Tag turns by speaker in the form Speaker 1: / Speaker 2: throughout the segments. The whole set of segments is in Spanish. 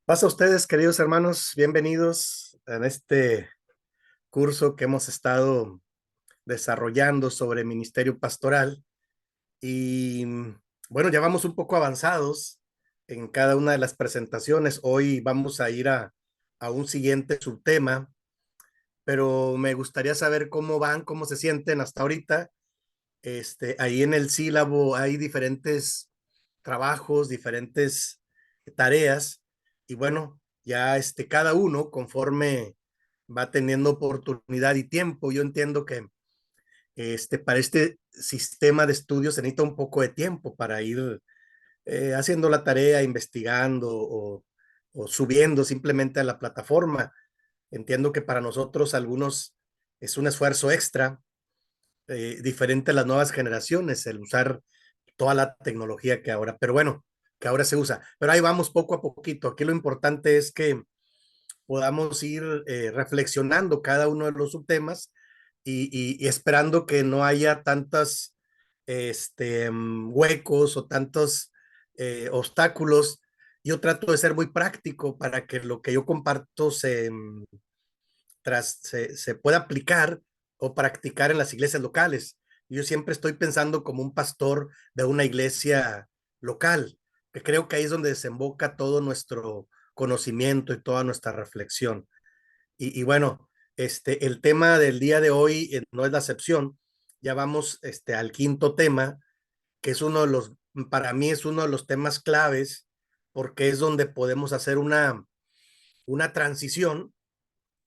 Speaker 1: Pasa a ustedes, queridos hermanos, bienvenidos en este curso que hemos estado desarrollando sobre ministerio pastoral. Y bueno, ya vamos un poco avanzados en cada una de las presentaciones. Hoy vamos a ir a un siguiente subtema, pero me gustaría saber cómo van, cómo se sienten hasta ahorita. Ahí en el sílabo hay diferentes trabajos, diferentes tareas, y bueno, ya cada uno conforme va teniendo oportunidad y tiempo. Yo entiendo que para este sistema de estudios se necesita un poco de tiempo para ir haciendo la tarea, investigando o subiendo simplemente a la plataforma. Entiendo que para nosotros algunos es un esfuerzo extra, diferente a las nuevas generaciones, el usar toda la tecnología que ahora, pero bueno, que ahora se usa. Pero ahí vamos poco a poquito. Aquí lo importante es que podamos ir reflexionando cada uno de los subtemas y esperando que no haya tantos huecos o tantos obstáculos. Yo trato de ser muy práctico para que lo que yo comparto se pueda aplicar o practicar en las iglesias locales. Yo siempre estoy pensando como un pastor de una iglesia local, que creo que ahí es donde desemboca todo nuestro conocimiento y toda nuestra reflexión. Y bueno, el tema del día de hoy no es la excepción. Ya vamos al quinto tema, que es uno de los, para mí es uno de los temas claves, porque es donde podemos hacer una transición.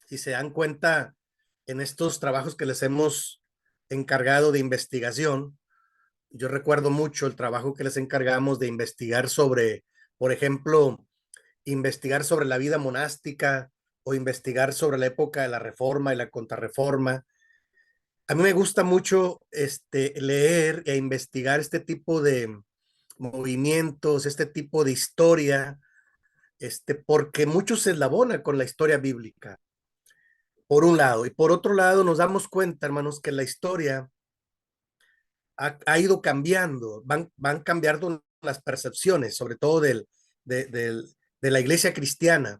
Speaker 1: Si se dan cuenta, en estos trabajos que les hemos encargado de investigación, yo recuerdo mucho el trabajo que les encargamos de investigar sobre, por ejemplo, investigar sobre la vida monástica o investigar sobre la época de la Reforma y la Contrarreforma. A mí me gusta mucho leer e investigar este tipo de movimientos, este tipo de historia, porque mucho se eslabona con la historia bíblica, por un lado. Y por otro lado, nos damos cuenta, hermanos, que la historia ha ido cambiando, van cambiando las percepciones, sobre todo de la iglesia cristiana.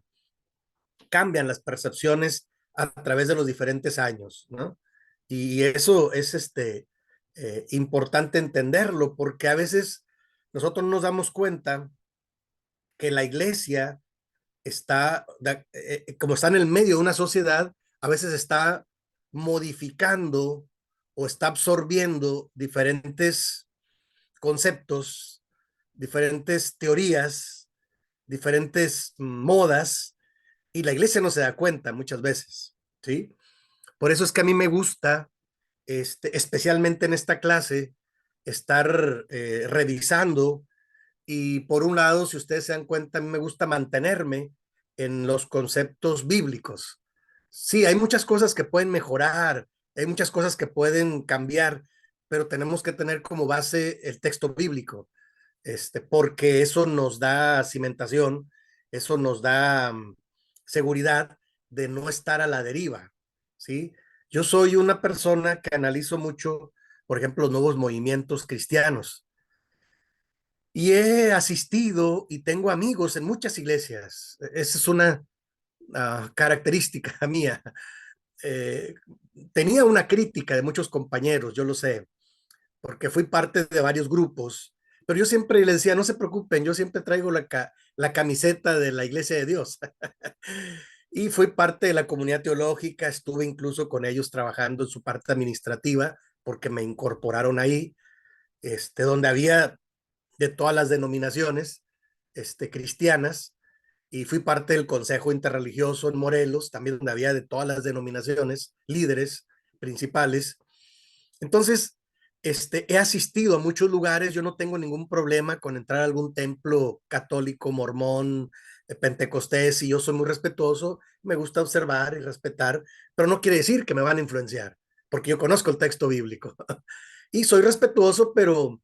Speaker 1: Cambian las percepciones a través de los diferentes años, ¿no? Y eso es importante entenderlo, porque a veces nosotros no nos damos cuenta que la iglesia está, como está en el medio de una sociedad, a veces está modificando o está absorbiendo diferentes conceptos, diferentes teorías, diferentes modas, y la iglesia no se da cuenta muchas veces, ¿sí? Por eso es que a mí me gusta, especialmente en esta clase, estar revisando. Y por un lado, si ustedes se dan cuenta, a mí me gusta mantenerme en los conceptos bíblicos. Sí, hay muchas cosas que pueden mejorar, hay muchas cosas que pueden cambiar, pero tenemos que tener como base el texto bíblico, porque eso nos da cimentación, eso nos da seguridad de no estar a la deriva, ¿sí? Yo soy una persona que analizo mucho, por ejemplo, los nuevos movimientos cristianos, y he asistido y tengo amigos en muchas iglesias. Esa es una característica mía. Eh, Tenía una crítica de muchos compañeros, yo lo sé, porque fui parte de varios grupos, pero yo siempre les decía, no se preocupen, yo siempre traigo la camiseta de la Iglesia de Dios. Y fui parte de la comunidad teológica, estuve incluso con ellos trabajando en su parte administrativa, porque me incorporaron ahí, donde había de todas las denominaciones cristianas, y fui parte del Consejo Interreligioso en Morelos, también donde había de todas las denominaciones, líderes principales. Entonces, he asistido a muchos lugares, yo no tengo ningún problema con entrar a algún templo católico, mormón, pentecostés, y yo soy muy respetuoso, me gusta observar y respetar, pero no quiere decir que me van a influenciar, porque yo conozco el texto bíblico. Y soy respetuoso, pero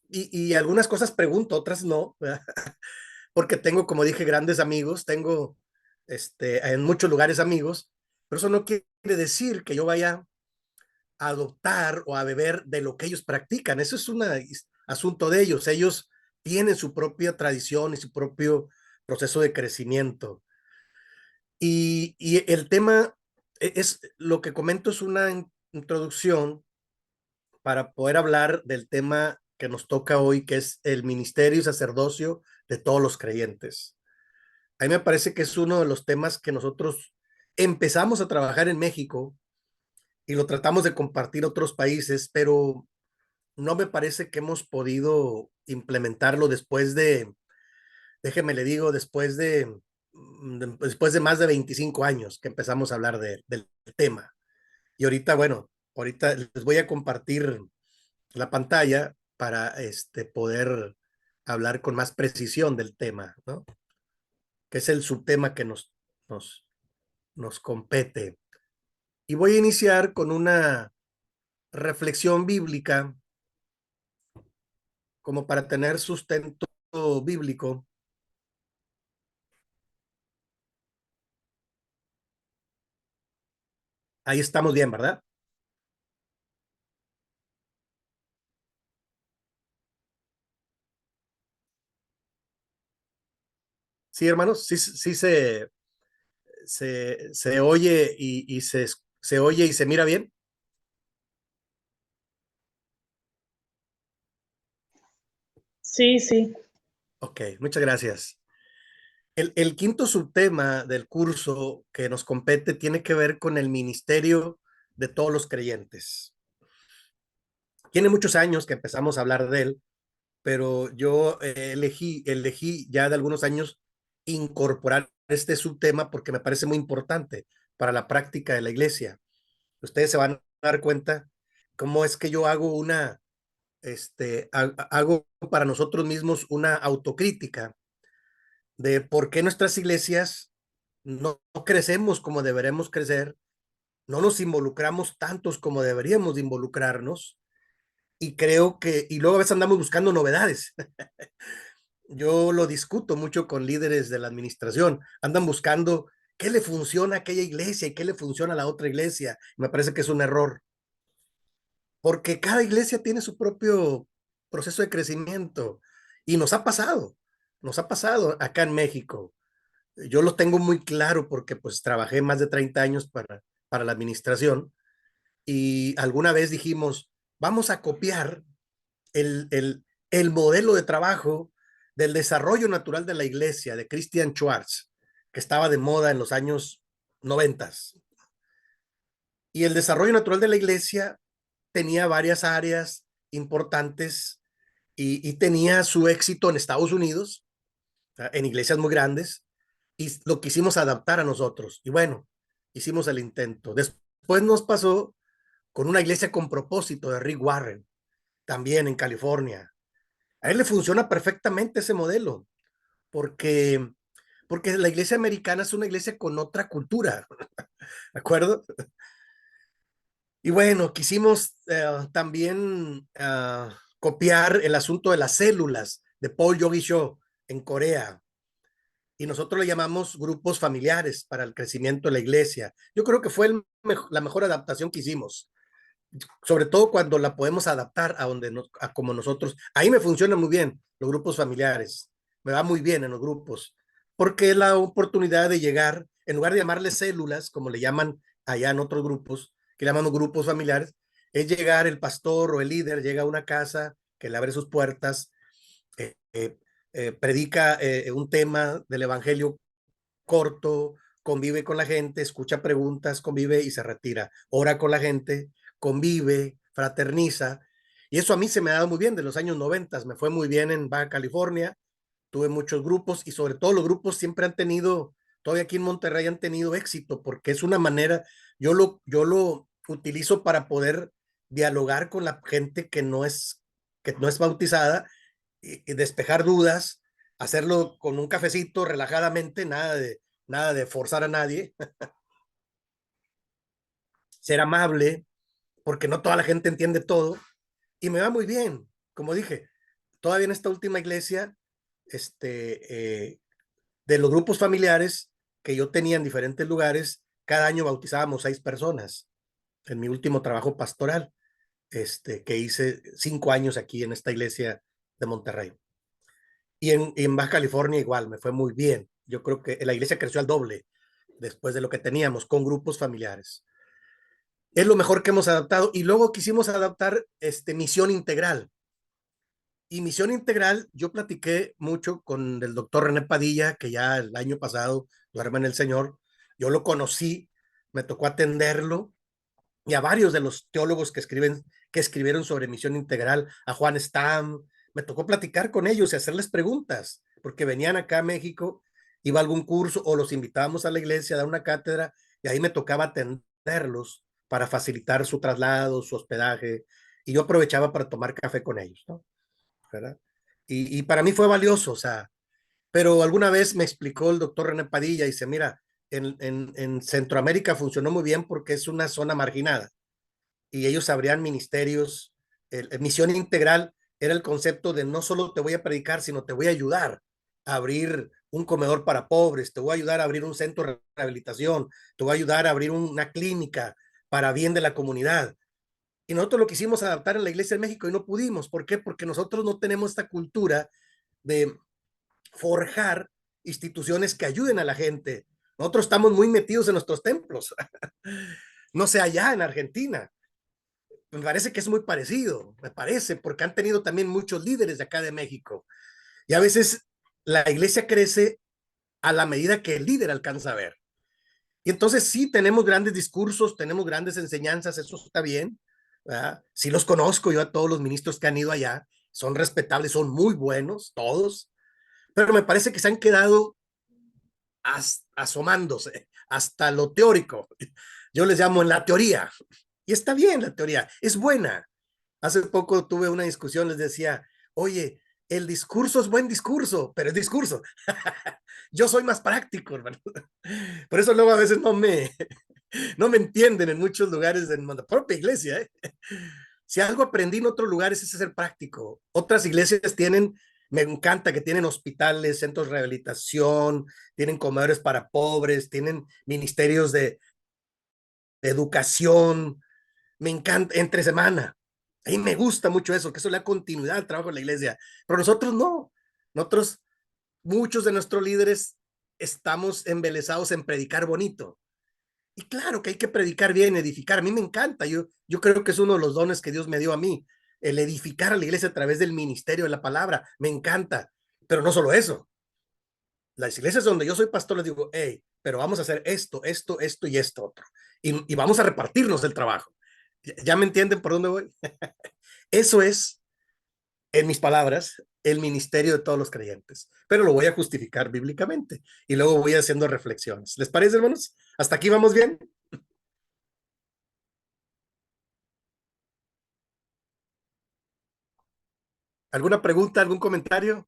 Speaker 1: y algunas cosas pregunto, otras no, ¿verdad? Porque tengo, como dije, grandes amigos, tengo en muchos lugares amigos, pero eso no quiere decir que yo vaya a adoptar o a beber de lo que ellos practican. Eso es un asunto de ellos. Ellos tienen su propia tradición y su propio proceso de crecimiento. Y el tema es, lo que comento es una introducción para poder hablar del tema que nos toca hoy, que es el ministerio y sacerdocio de todos los creyentes. A mí me parece que es uno de los temas que nosotros empezamos a trabajar en México y lo tratamos de compartir a otros países, pero no me parece que hemos podido implementarlo después de, déjeme le digo, después de más de 25 años que empezamos a hablar del tema. Y ahorita, bueno, ahorita les voy a compartir la pantalla para poder hablar con más precisión del tema, ¿no? Que es el subtema que nos compete. Y voy a iniciar con una reflexión bíblica como para tener sustento bíblico. Ahí estamos bien, ¿verdad? Sí, hermanos, sí, sí se oye y se oye y se mira bien.
Speaker 2: Sí, sí.
Speaker 1: Ok, muchas gracias. El quinto subtema del curso que nos compete tiene que ver con el ministerio de todos los creyentes. Tiene muchos años que empezamos a hablar de él, pero yo elegí ya de algunos años incorporar este subtema porque me parece muy importante para la práctica de la iglesia. Ustedes se van a dar cuenta cómo es que yo hago hago para nosotros mismos una autocrítica de por qué nuestras iglesias no crecemos como deberemos crecer, no nos involucramos tantos como deberíamos de involucrarnos, y creo que, y luego a veces andamos buscando novedades. Yo lo discuto mucho con líderes de la administración, andan buscando qué le funciona a aquella iglesia y qué le funciona a la otra iglesia. Me parece que es un error, porque cada iglesia tiene su propio proceso de crecimiento y nos ha pasado acá en México. Yo lo tengo muy claro porque pues trabajé más de 30 años para la administración y alguna vez dijimos, vamos a copiar el modelo de trabajo del desarrollo natural de la iglesia de Christian Schwartz, que estaba de moda en los años 90. Y el desarrollo natural de la iglesia tenía varias áreas importantes y tenía su éxito en Estados Unidos, en iglesias muy grandes, y lo quisimos adaptar a nosotros. Y bueno, hicimos el intento. Después nos pasó con una iglesia con propósito de Rick Warren, también en California. A él le funciona perfectamente ese modelo, porque, porque la iglesia americana es una iglesia con otra cultura, ¿de acuerdo? Y bueno, quisimos también copiar el asunto de las células de Paul Yogi Cho en Corea. Y nosotros le llamamos grupos familiares para el crecimiento de la iglesia. Yo creo que fue la mejor adaptación que hicimos, sobre todo cuando la podemos adaptar a como nosotros. Ahí me funciona muy bien los grupos familiares, me va muy bien en los grupos, porque es la oportunidad de llegar, en lugar de llamarle células, como le llaman allá en otros grupos, que llamamos grupos familiares, es llegar el pastor o el líder, llega a una casa que le abre sus puertas, eh, eh, predica un tema del evangelio corto, convive con la gente, escucha preguntas, convive y se retira. Ora con la gente, convive, fraterniza. Y eso a mí se me ha dado muy bien de los años 90. Me fue muy bien en Baja California. Tuve muchos grupos y sobre todo los grupos siempre han tenido, todavía aquí en Monterrey han tenido éxito porque es una manera, yo lo utilizo para poder dialogar con la gente que no es bautizada y despejar dudas, hacerlo con un cafecito relajadamente, nada de forzar a nadie, ser amable, porque no toda la gente entiende todo, y me va muy bien, como dije, todavía en esta última iglesia, de los grupos familiares que yo tenía en diferentes lugares, cada año bautizábamos 6 personas, en mi último trabajo pastoral, que hice 5 años aquí en esta iglesia de Monterrey. y en Baja California igual, me fue muy bien. Yo creo que la iglesia creció al doble después de lo que teníamos con grupos familiares. Es lo mejor que hemos adaptado. Y luego quisimos adaptar misión integral. Y misión integral, yo platiqué mucho con el doctor René Padilla, que ya el año pasado duerme en el Señor. Yo lo conocí, me tocó atenderlo, y a varios de los teólogos que escribieron sobre misión integral, a Juan Stam, me tocó platicar con ellos y hacerles preguntas, porque venían acá a México, iba a algún curso o los invitábamos a la iglesia a dar una cátedra, y ahí me tocaba atenderlos para facilitar su traslado, su hospedaje, y yo aprovechaba para tomar café con ellos, ¿no? ¿Verdad? Y para mí fue valioso, o sea, pero alguna vez me explicó el doctor René Padilla y dice, mira, en Centroamérica funcionó muy bien porque es una zona marginada y ellos abrían ministerios. Misión integral era el concepto de no solo te voy a predicar, sino te voy a ayudar a abrir un comedor para pobres, te voy a ayudar a abrir un centro de rehabilitación, te voy a ayudar a abrir una clínica para bien de la comunidad. Y nosotros lo quisimos adaptar en la Iglesia de México y no pudimos. ¿Por qué? Porque nosotros no tenemos esta cultura de forjar instituciones que ayuden a la gente. Nosotros estamos muy metidos en nuestros templos. No sé, allá en Argentina. Me parece que es muy parecido, me parece, porque han tenido también muchos líderes de acá de México. Y a veces la iglesia crece a la medida que el líder alcanza a ver. Y entonces sí, tenemos grandes discursos, tenemos grandes enseñanzas, eso está bien, ¿verdad? Sí los conozco yo a todos los ministros que han ido allá, son respetables, son muy buenos, todos, pero me parece que se han quedado asomándose hasta lo teórico. Yo les llamo en la teoría. Y está bien la teoría, es buena. Hace poco tuve una discusión, les decía, oye, el discurso es buen discurso, pero es discurso. Yo soy más práctico, hermano. Por eso luego a veces no me entienden en muchos lugares de la propia iglesia. ¿Eh? Si algo aprendí en otros lugares es ser práctico. Otras iglesias tienen, me encanta que tienen hospitales, centros de rehabilitación, tienen comedores para pobres, tienen ministerios de educación, me encanta, entre semana. A mí me gusta mucho eso, que eso le da continuidad al trabajo de la iglesia. Pero nosotros no. Nosotros, muchos de nuestros líderes, estamos embelesados en predicar bonito. Y claro que hay que predicar bien, edificar. A mí me encanta. Yo creo que es uno de los dones que Dios me dio a mí, el edificar a la iglesia a través del ministerio de la palabra. Me encanta. Pero no solo eso. Las iglesias donde yo soy pastor les digo, hey, pero vamos a hacer esto, esto, esto y esto otro. Y vamos a repartirnos el trabajo. ¿Ya me entienden por dónde voy? Eso es, en mis palabras, el ministerio de todos los creyentes. Pero lo voy a justificar bíblicamente y luego voy haciendo reflexiones. ¿Les parece, hermanos? ¿Hasta aquí vamos bien? ¿Alguna pregunta, algún comentario?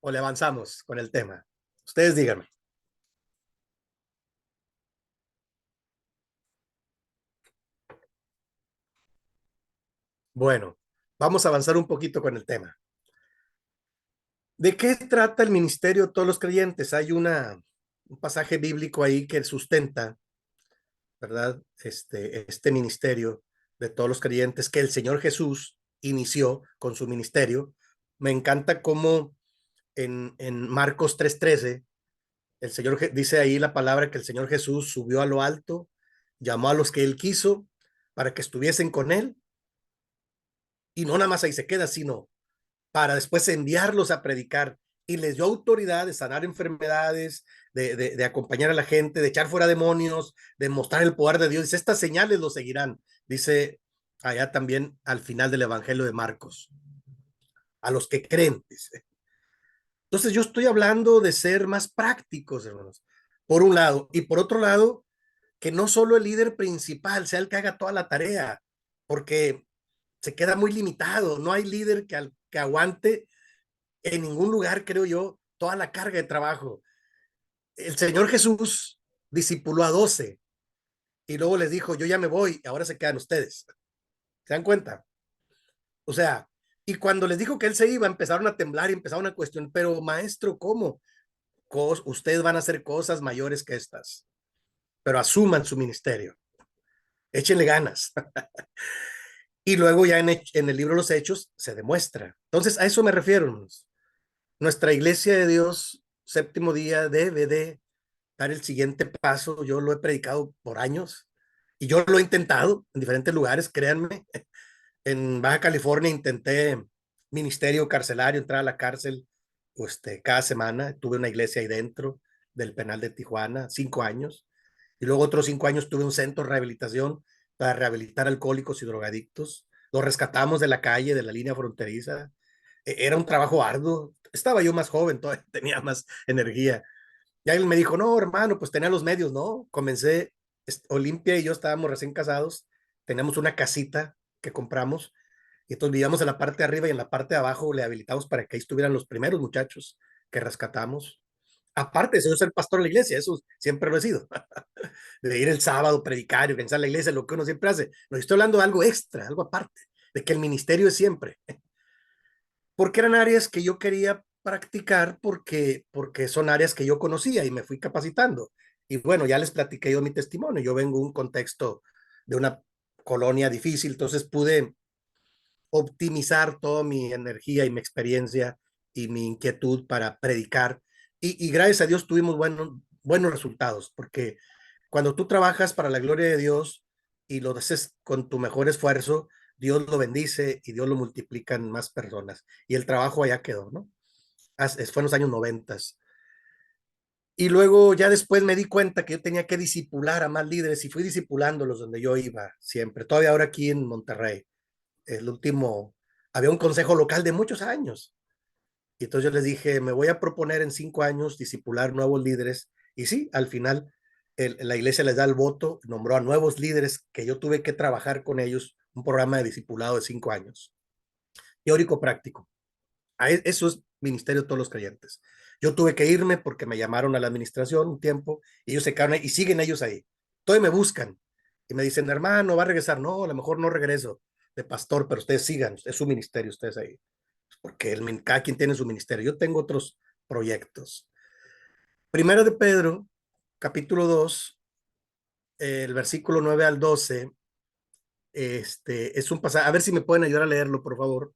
Speaker 1: ¿O le avanzamos con el tema? Ustedes díganme. Bueno, vamos a avanzar un poquito con el tema. ¿De qué trata el ministerio de todos los creyentes? Hay un pasaje bíblico ahí que sustenta, ¿verdad? Este ministerio de todos los creyentes que el Señor Jesús inició con su ministerio. Me encanta cómo en Marcos 3:13, el Señor dice ahí la palabra que el Señor Jesús subió a lo alto, llamó a los que él quiso para que estuviesen con él y no nada más ahí se queda, sino para después enviarlos a predicar y les dio autoridad de sanar enfermedades, de acompañar a la gente, de echar fuera demonios, de mostrar el poder de Dios. Dice, estas señales lo seguirán, dice allá también al final del Evangelio de Marcos, a los que creen, dice. Entonces yo estoy hablando de ser más prácticos, hermanos, por un lado, y por otro lado, que no solo el líder principal sea el que haga toda la tarea, porque se queda muy limitado, no hay líder que aguante en ningún lugar, creo yo, toda la carga de trabajo. El Señor Jesús discipuló a 12 y luego les dijo, yo ya me voy, ahora se quedan ustedes. ¿Se dan cuenta? O sea, y cuando les dijo que él se iba, empezaron a temblar y empezaron a cuestionar, pero maestro, ¿cómo? Ustedes van a hacer cosas mayores que estas, pero asuman su ministerio, échenle ganas. Y luego ya en el libro de los Hechos se demuestra. Entonces, a eso me refiero, hermanos. Nuestra iglesia de Dios, séptimo día, debe de dar el siguiente paso. Yo lo he predicado por años y yo lo he intentado en diferentes lugares, créanme. En Baja California intenté ministerio carcelario, entrar a la cárcel cada semana. Tuve una iglesia ahí dentro del penal de Tijuana, 5 años. Y luego otros 5 años tuve un centro de rehabilitación para rehabilitar alcohólicos y drogadictos. Los rescatamos de la calle, de la línea fronteriza. Era un trabajo arduo. Estaba yo más joven, todavía tenía más energía. Y él me dijo, no, hermano, pues tenía los medios, ¿no? Comencé, Olimpia y yo estábamos recién casados, teníamos una casita que compramos y entonces vivíamos en la parte de arriba y en la parte de abajo le habilitamos para que ahí estuvieran los primeros muchachos que rescatamos. Aparte de eso, yo ser pastor de la iglesia, eso siempre lo he sido. De ir el sábado, predicar y organizar la iglesia, lo que uno siempre hace. No estoy hablando de algo extra, algo aparte, de que el ministerio es siempre. Porque eran áreas que yo quería practicar porque son áreas que yo conocía y me fui capacitando. Y bueno, ya les platiqué yo mi testimonio. Yo vengo de un contexto de una colonia difícil, entonces pude optimizar toda mi energía y mi experiencia y mi inquietud para predicar. Y gracias a Dios tuvimos buenos resultados, porque cuando tú trabajas para la gloria de Dios y lo haces con tu mejor esfuerzo, Dios lo bendice y Dios lo multiplica en más personas. Y el trabajo allá quedó, ¿no? Fue en los años 90. Y luego ya después me di cuenta que yo tenía que disipular a más líderes y fui disipulándolos donde yo iba siempre. Todavía ahora aquí en Monterrey, el último, había un consejo local de muchos años. Y entonces yo les dije, me voy a proponer en 5 años disipular nuevos líderes. Y sí, al final la iglesia les da el voto, nombró a nuevos líderes que yo tuve que trabajar con ellos, un programa de discipulado de 5 años, teórico práctico. Eso es ministerio de todos los creyentes. Yo tuve que irme porque me llamaron a la administración un tiempo y ellos se quedaron ahí y siguen ellos ahí. Todavía me buscan y me dicen, hermano, ¿va a regresar? No, a lo mejor no regreso de pastor, pero ustedes sigan, es su ministerio, ustedes ahí. Porque cada quien tiene su ministerio. Yo tengo otros proyectos. Primero de Pedro, capítulo 2, el versículo 9 al 12, es un pasaje, a ver si me pueden ayudar a leerlo, por favor,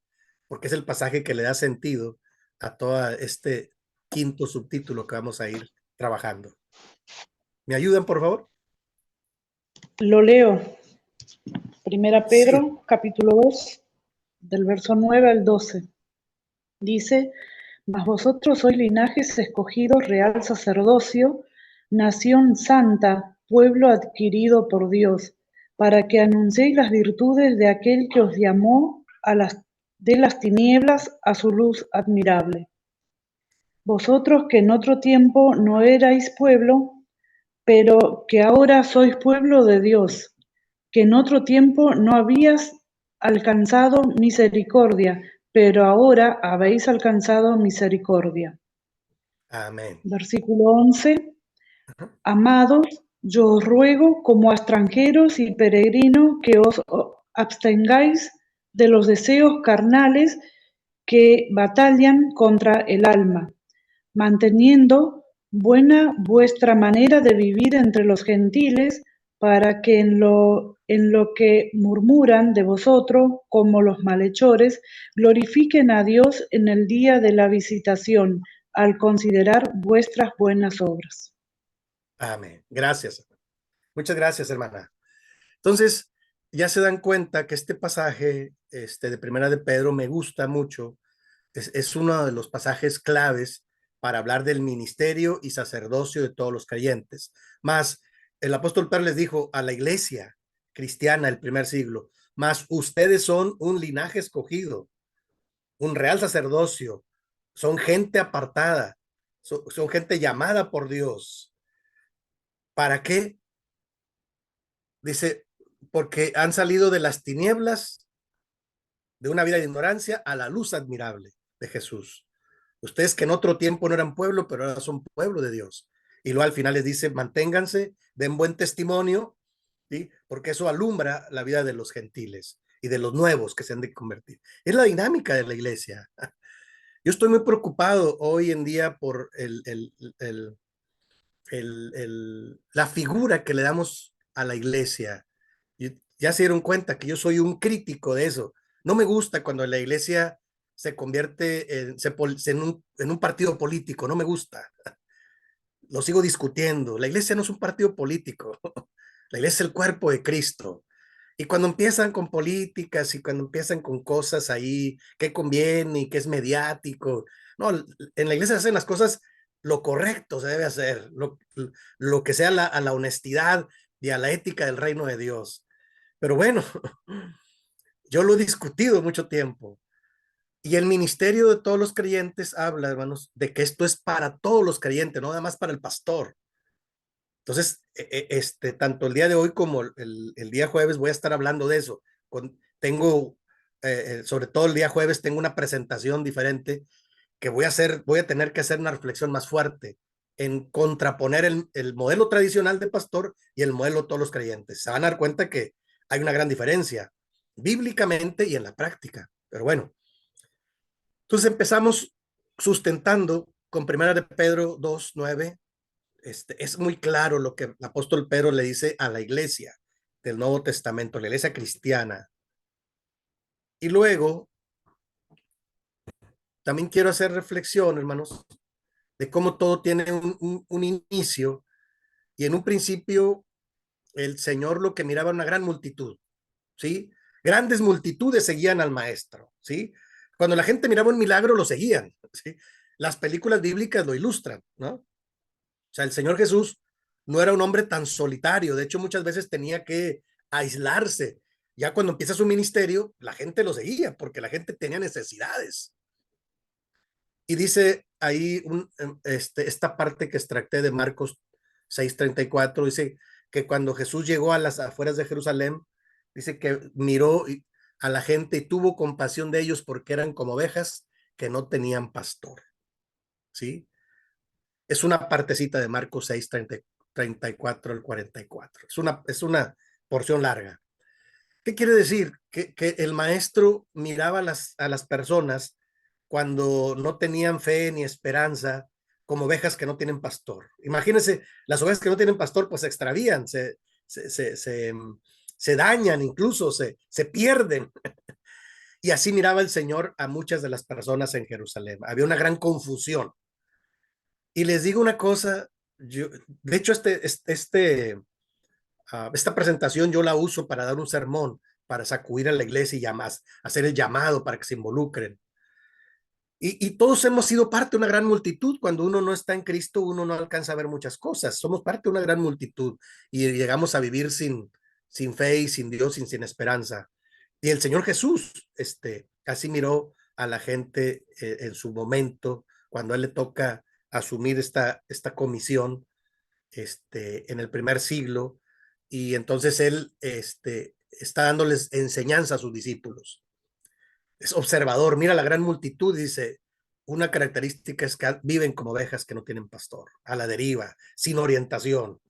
Speaker 1: porque es el pasaje que le da sentido a todo este quinto subtítulo que vamos a ir trabajando. ¿Me ayudan, por favor?
Speaker 2: Lo leo. Primera
Speaker 1: Sí.
Speaker 2: Pedro, capítulo 2, del verso 9 al 12. Dice, mas vosotros sois linajes escogidos, real sacerdocio, nación santa, pueblo adquirido por Dios, para que anunciéis las virtudes de aquel que os llamó de las tinieblas a su luz admirable. Vosotros que en otro tiempo no erais pueblo, pero que ahora sois pueblo de Dios, que en otro tiempo no habías alcanzado misericordia, pero ahora habéis alcanzado misericordia.
Speaker 1: Amén.
Speaker 2: Versículo 11.
Speaker 1: Ajá.
Speaker 2: Amados, yo os ruego como a extranjeros y peregrinos que os abstengáis de los deseos carnales que batallan contra el alma, manteniendo buena vuestra manera de vivir entre los gentiles, para que en lo que murmuran de vosotros, como los malhechores, glorifiquen a Dios en el día de la visitación, al considerar vuestras buenas obras.
Speaker 1: Amén. Gracias. Muchas gracias, hermana. Entonces, ya se dan cuenta que este pasaje de Primera de Pedro me gusta mucho. Es uno de los pasajes claves para hablar del ministerio y sacerdocio de todos los creyentes. Más, el apóstol Pedro les dijo a la iglesia cristiana del primer siglo, más ustedes son un linaje escogido, un real sacerdocio, son gente apartada, son gente llamada por Dios. ¿Para qué? Dice, porque han salido de las tinieblas de una vida de ignorancia a la luz admirable de Jesús. Ustedes que en otro tiempo no eran pueblo, pero ahora son pueblo de Dios. Y luego al final les dice, manténganse, den buen testimonio, ¿sí? Porque eso alumbra la vida de los gentiles y de los nuevos que se han de convertir. Es la dinámica de la iglesia. Yo estoy muy preocupado hoy en día por la figura que le damos a la iglesia. ya se dieron cuenta que yo soy un crítico de eso. No me gusta cuando la iglesia se convierte en un partido político, no me gusta. Lo sigo discutiendo. La iglesia no es un partido político. La iglesia es el cuerpo de Cristo. Y cuando empiezan con políticas y cuando empiezan con cosas ahí, qué conviene y qué es mediático, no, en la iglesia se hacen las cosas lo correcto, se debe hacer, lo que sea a la honestidad y a la ética del reino de Dios. Pero bueno, yo lo he discutido mucho tiempo. Y el ministerio de todos los creyentes habla, hermanos, de que esto es para todos los creyentes, no nada más para el pastor. Entonces, tanto el día de hoy como el día jueves voy a estar hablando de eso. Tengo, sobre todo el día jueves, tengo una presentación diferente que voy a tener que hacer una reflexión más fuerte en contraponer el modelo tradicional de pastor y el modelo de todos los creyentes. Se van a dar cuenta que hay una gran diferencia bíblicamente y en la práctica. Pero bueno, entonces empezamos sustentando con Primera de Pedro 2:9. Es muy claro lo que el apóstol Pedro le dice a la iglesia del Nuevo Testamento, la iglesia cristiana. Y luego también quiero hacer reflexión, hermanos, de cómo todo tiene un inicio y en un principio el Señor lo que miraba una gran multitud, ¿sí? Grandes multitudes seguían al maestro, ¿sí? Cuando la gente miraba un milagro, lo seguían, ¿sí? Las películas bíblicas lo ilustran, ¿no? O sea, el Señor Jesús no era un hombre tan solitario, de hecho muchas veces tenía que aislarse. Ya cuando empieza su ministerio, la gente lo seguía porque la gente tenía necesidades. Y dice ahí esta parte que extracté de Marcos 6:34, dice que cuando Jesús llegó a las afueras de Jerusalén, dice que miró a la gente y tuvo compasión de ellos porque eran como ovejas que no tenían pastor, ¿sí? Es una partecita de Marcos 6:34 al 44. Es una porción larga. ¿Qué quiere decir? Que el maestro miraba a las personas cuando no tenían fe ni esperanza, como ovejas que no tienen pastor. Imagínense, las ovejas que no tienen pastor, pues se extravían, se dañan, incluso se pierden. Y así miraba el Señor a muchas de las personas en Jerusalén. Había una gran confusión. Y les digo una cosa, de hecho, esta presentación yo la uso para dar un sermón, para sacudir a la iglesia y más, hacer el llamado para que se involucren. Y todos hemos sido parte de una gran multitud. Cuando uno no está en Cristo, uno no alcanza a ver muchas cosas. Somos parte de una gran multitud y llegamos a vivir sin fe y sin Dios y sin esperanza. Y el Señor Jesús, así miró a la gente en su momento, cuando a él le toca asumir esta comisión, en el primer siglo. Y entonces él, está dándoles enseñanza a sus discípulos. Es observador, mira la gran multitud, dice, una característica es que viven como ovejas que no tienen pastor, a la deriva, sin orientación,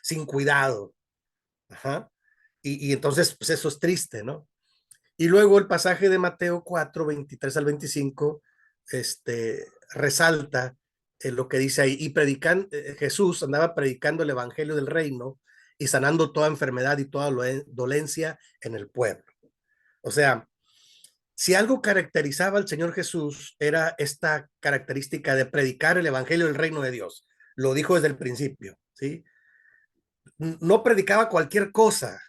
Speaker 1: sin cuidado. Ajá. Y entonces, pues eso es triste, ¿no? Y luego el pasaje de Mateo 4:23 al 25, resalta lo que dice ahí, y Jesús andaba predicando el evangelio del reino y sanando toda enfermedad y toda dolencia en el pueblo. O sea, si algo caracterizaba al Señor Jesús era esta característica de predicar el evangelio del reino de Dios. Lo dijo desde el principio, ¿sí? No predicaba cualquier cosa.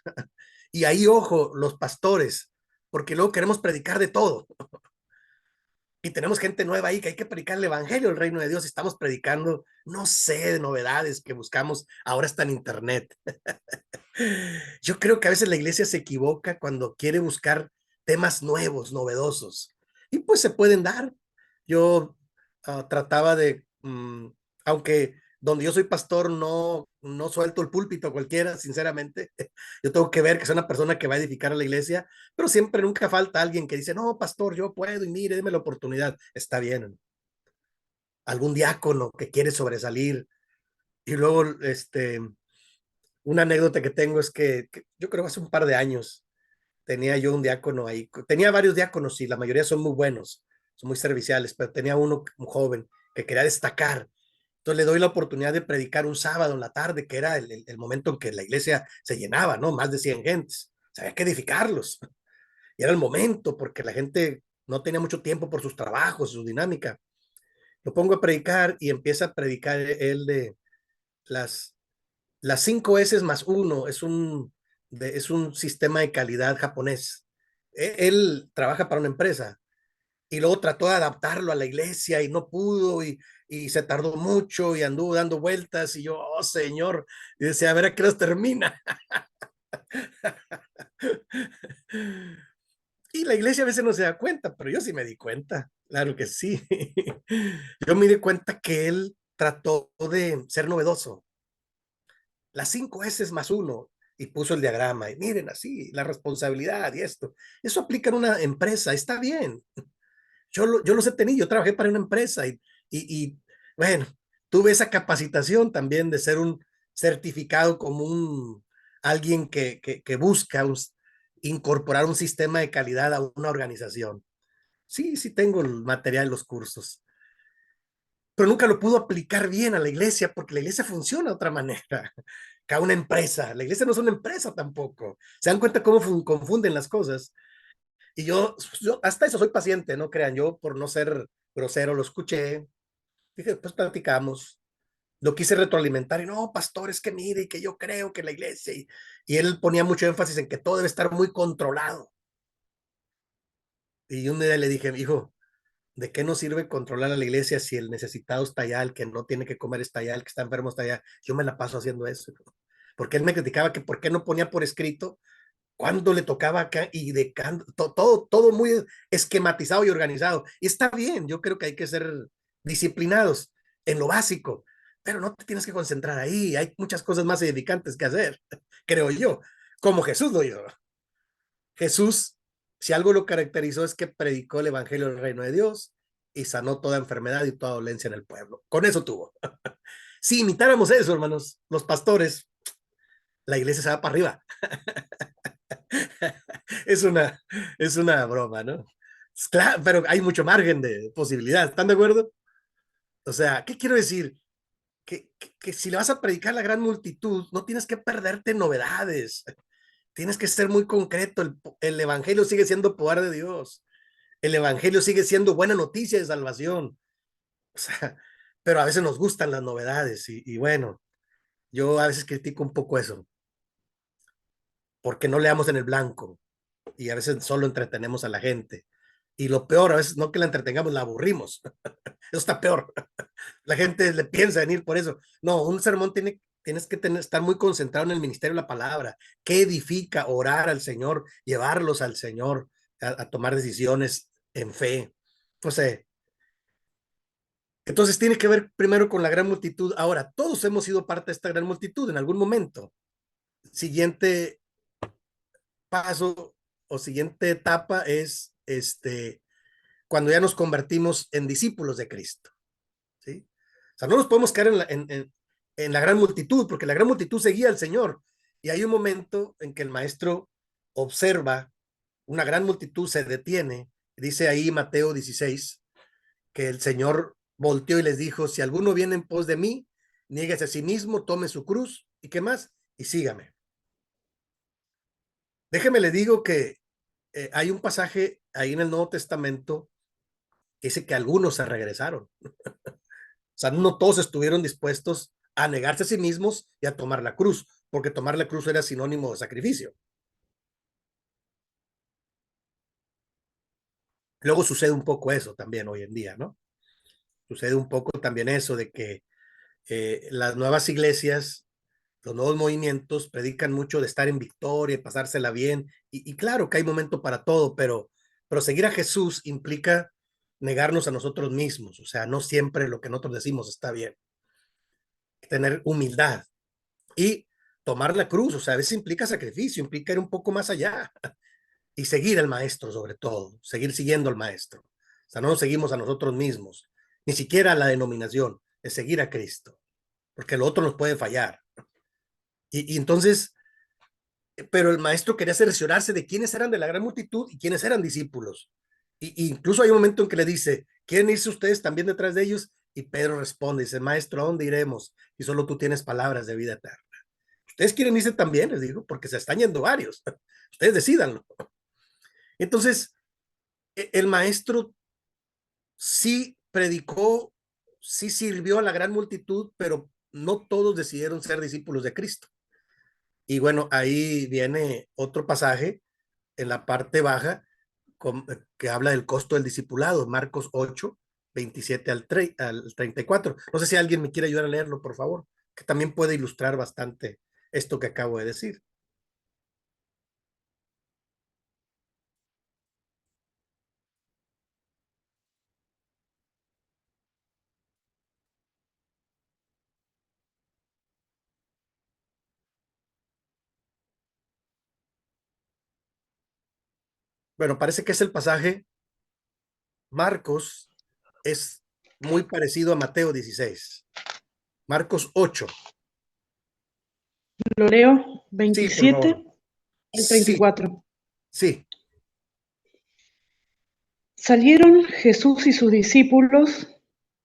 Speaker 1: Y ahí, ojo, los pastores, porque luego queremos predicar de todo. Y tenemos gente nueva ahí que hay que predicar el evangelio del reino de Dios. Y estamos predicando, no sé, de novedades que buscamos. Ahora está en internet. Yo creo que a veces la iglesia se equivoca cuando quiere buscar temas nuevos, novedosos. Y pues se pueden dar. Yo trataba aunque donde yo soy pastor no suelto el púlpito cualquiera, sinceramente. Yo tengo que ver que soy una persona que va a edificar a la iglesia, pero siempre nunca falta alguien que dice, no, pastor, yo puedo y mire, déme la oportunidad. Está bien. Algún diácono que quiere sobresalir. Y luego, una anécdota que tengo es que yo creo que hace un par de años tenía yo un diácono ahí. Tenía varios diáconos y la mayoría son muy buenos, son muy serviciales, pero tenía uno, un joven, que quería destacar. Entonces le doy la oportunidad de predicar un sábado en la tarde, que era el momento en que la iglesia se llenaba, ¿no? Más de 100 gentes. había que edificarlos. Y era el momento, porque la gente no tenía mucho tiempo por sus trabajos, su dinámica. Lo pongo a predicar y empieza a predicar él de las, las 5 S más uno, es un sistema de calidad japonés. Él trabaja para una empresa y luego trató de adaptarlo a la iglesia y no pudo y se tardó mucho y anduvo dando vueltas y yo, oh Señor, y decía, a ver a qué nos termina. Y la iglesia a veces no se da cuenta, pero yo sí me di cuenta, claro que sí. Yo me di cuenta que él trató de ser novedoso. Las 5 S más uno, y puso el diagrama, y miren así, la responsabilidad y esto. Eso aplica en una empresa, está bien. Yo los he tenido, yo trabajé para una empresa y bueno, tuve esa capacitación también de ser un certificado como alguien que busca incorporar un sistema de calidad a una organización. Sí, sí tengo el material, los cursos, pero nunca lo pudo aplicar bien a la iglesia porque la iglesia funciona de otra manera que a una empresa. La iglesia no es una empresa tampoco. ¿Se dan cuenta cómo confunden las cosas? Y yo hasta eso soy paciente, no crean, yo por no ser grosero lo escuché, dije, pues platicamos, lo quise retroalimentar y no, pastor, es que mire, y que yo creo que la iglesia, y él ponía mucho énfasis en que todo debe estar muy controlado. Y un día le dije, hijo, ¿de qué nos sirve controlar a la iglesia si el necesitado está allá, el que no tiene que comer está allá, el que está enfermo está allá? Yo me la paso haciendo eso. Porque él me criticaba que por qué no ponía por escrito cuándo le tocaba acá y de todo muy esquematizado y organizado. Y está bien, yo creo que hay que ser disciplinados en lo básico, pero no te tienes que concentrar ahí. Hay muchas cosas más edificantes que hacer, creo yo, como Jesús lo hizo. Jesús, si algo lo caracterizó es que predicó el evangelio del reino de Dios y sanó toda enfermedad y toda dolencia en el pueblo. Con eso tuvo. Si imitáramos eso, hermanos, los pastores, la iglesia se va para arriba. es una, es una broma, ¿no? Claro, pero hay mucho margen de posibilidad, ¿están de acuerdo? O sea, ¿qué quiero decir? Que si le vas a predicar a la gran multitud, no tienes que perderte novedades, tienes que ser muy concreto, el evangelio sigue siendo poder de Dios, el evangelio sigue siendo buena noticia de salvación, o sea, pero a veces nos gustan las novedades y bueno, yo a veces critico un poco eso, porque no leamos en el blanco y a veces solo entretenemos a la gente. Y lo peor, a veces no que la entretengamos, la aburrimos. Eso está peor. La gente le piensa en ir por eso. No, un sermón tienes que estar muy concentrado en el ministerio de la palabra. ¿Qué edifica? Orar al Señor, llevarlos al Señor a tomar decisiones en fe. O sea, entonces tiene que ver primero con la gran multitud. Ahora, todos hemos sido parte de esta gran multitud en algún momento. Siguiente paso o siguiente etapa es cuando ya nos convertimos en discípulos de Cristo. ¿Sí? O sea, no nos podemos caer en la gran multitud, porque la gran multitud seguía al Señor. Y hay un momento en que el maestro observa una gran multitud, se detiene. Dice ahí Mateo 16, que el Señor volteó y les dijo, si alguno viene en pos de mí, niéguese a sí mismo, tome su cruz, ¿y qué más? Y sígame. Déjeme le digo que hay un pasaje ahí en el Nuevo Testamento que dice que algunos se regresaron. O sea, no todos estuvieron dispuestos a negarse a sí mismos y a tomar la cruz, porque tomar la cruz era sinónimo de sacrificio. Luego sucede un poco eso también hoy en día, ¿no? Sucede un poco también eso de que las nuevas iglesias, los nuevos movimientos predican mucho de estar en victoria, y pasársela bien, y claro que hay momento para todo, pero seguir a Jesús implica negarnos a nosotros mismos, o sea, no siempre lo que nosotros decimos está bien. Tener humildad y tomar la cruz, o sea, a veces implica sacrificio, implica ir un poco más allá y seguir al maestro sobre todo, seguir siguiendo al maestro. O sea, no nos seguimos a nosotros mismos, ni siquiera a la denominación, es seguir a Cristo, porque lo otro nos puede fallar. Y entonces, pero el maestro quería cerciorarse de quiénes eran de la gran multitud y quiénes eran discípulos. Y incluso hay un momento en que le dice, ¿quieren irse ustedes también detrás de ellos? Y Pedro responde, dice, maestro, ¿a dónde iremos? Y solo tú tienes palabras de vida eterna. Ustedes quieren irse también, les digo, porque se están yendo varios. Ustedes decídanlo. Entonces, el maestro sí predicó, sí sirvió a la gran multitud, pero no todos decidieron ser discípulos de Cristo. Y bueno, ahí viene otro pasaje en la parte baja que habla del costo del discipulado, Marcos 8, 27 al 34. No sé si alguien me quiere ayudar a leerlo, por favor, que también puede ilustrar bastante esto que acabo de decir. Bueno, parece que es el pasaje. Marcos es muy parecido a Mateo 16. Marcos 8.
Speaker 2: Lo leo,
Speaker 1: Sí, por
Speaker 2: 27
Speaker 1: favor.
Speaker 2: al
Speaker 1: Sí,
Speaker 2: 34.
Speaker 1: sí.
Speaker 2: Salieron Jesús y sus discípulos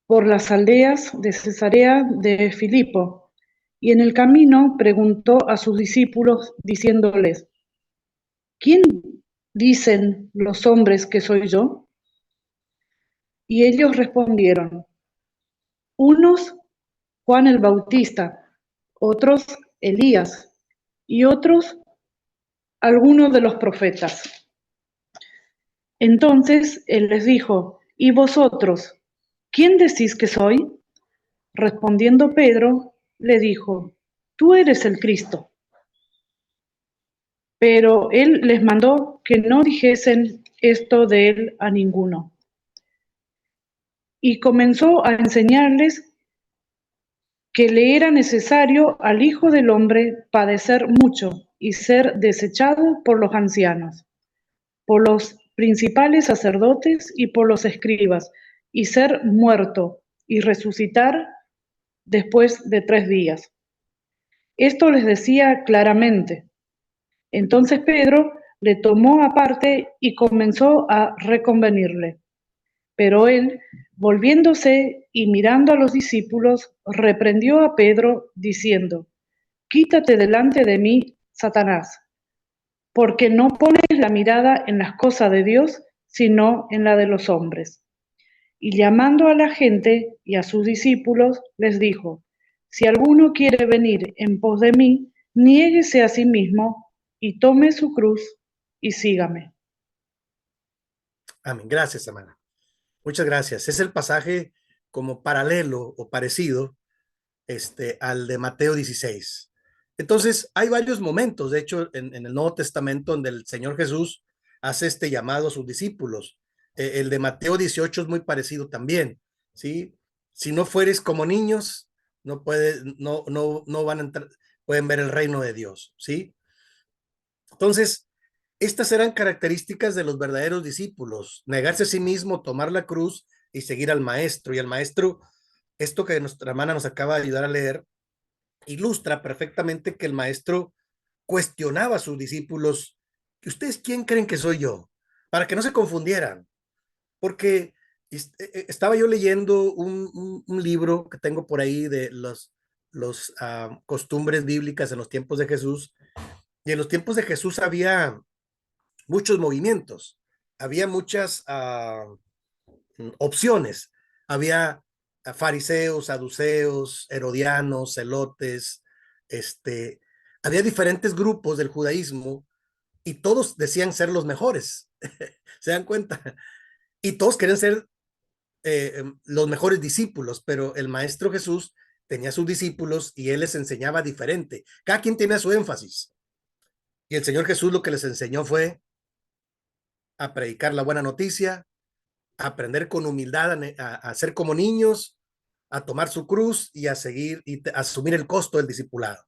Speaker 2: por las aldeas de Cesarea de Filipo, y en el camino preguntó a sus discípulos, diciéndoles: ¿Quién dicen los hombres que soy yo? Y ellos respondieron: unos Juan el Bautista, otros Elías, y otros algunos de los profetas. Entonces él les dijo: ¿Y vosotros, quién decís que soy? Respondiendo Pedro, le dijo: Tú eres el Cristo. Pero él les mandó que no dijesen esto de él a ninguno. Y comenzó a enseñarles que le era necesario al Hijo del Hombre padecer mucho y ser desechado por los ancianos, por los principales sacerdotes y por los escribas, y ser muerto y resucitar después de 3 días. Esto les decía claramente. Entonces Pedro le tomó aparte y comenzó a reconvenirle. Pero él, volviéndose y mirando a los discípulos, reprendió a Pedro, diciendo: Quítate delante de mí, Satanás, porque no pones la mirada en las cosas de Dios, sino en la de los hombres. Y llamando a la gente y a sus discípulos, les dijo: Si alguno quiere venir en pos de mí, niéguese a sí mismo y tome su cruz y sígame.
Speaker 1: Amén. Gracias, hermana. Muchas gracias. Es el pasaje como paralelo o parecido al de Mateo 16. Entonces, hay varios momentos, de hecho, en el Nuevo Testamento, donde el Señor Jesús hace este llamado a sus discípulos. El de Mateo 18 es muy parecido también, ¿sí? Si no fueres como niños, no van a entrar, pueden ver el reino de Dios, ¿sí? Entonces, estas eran características de los verdaderos discípulos: negarse a sí mismo, tomar la cruz y seguir al maestro. Y el maestro, esto que nuestra hermana nos acaba de ayudar a leer, ilustra perfectamente que el maestro cuestionaba a sus discípulos: ¿ustedes quién creen que soy yo? Para que no se confundieran, porque estaba yo leyendo un libro que tengo por ahí de los costumbres bíblicas en los tiempos de Jesús, y en los tiempos de Jesús había muchos movimientos, había muchas opciones, había fariseos, saduceos, herodianos, celotes, este, había diferentes grupos del judaísmo y todos decían ser los mejores, ¿se dan cuenta? Y todos querían ser los mejores discípulos, pero el maestro Jesús tenía sus discípulos y él les enseñaba diferente. Cada quien tenía su énfasis. Y el Señor Jesús lo que les enseñó fue a predicar la buena noticia, a aprender con humildad, a ser como niños, a tomar su cruz y a seguir y a asumir el costo del discipulado.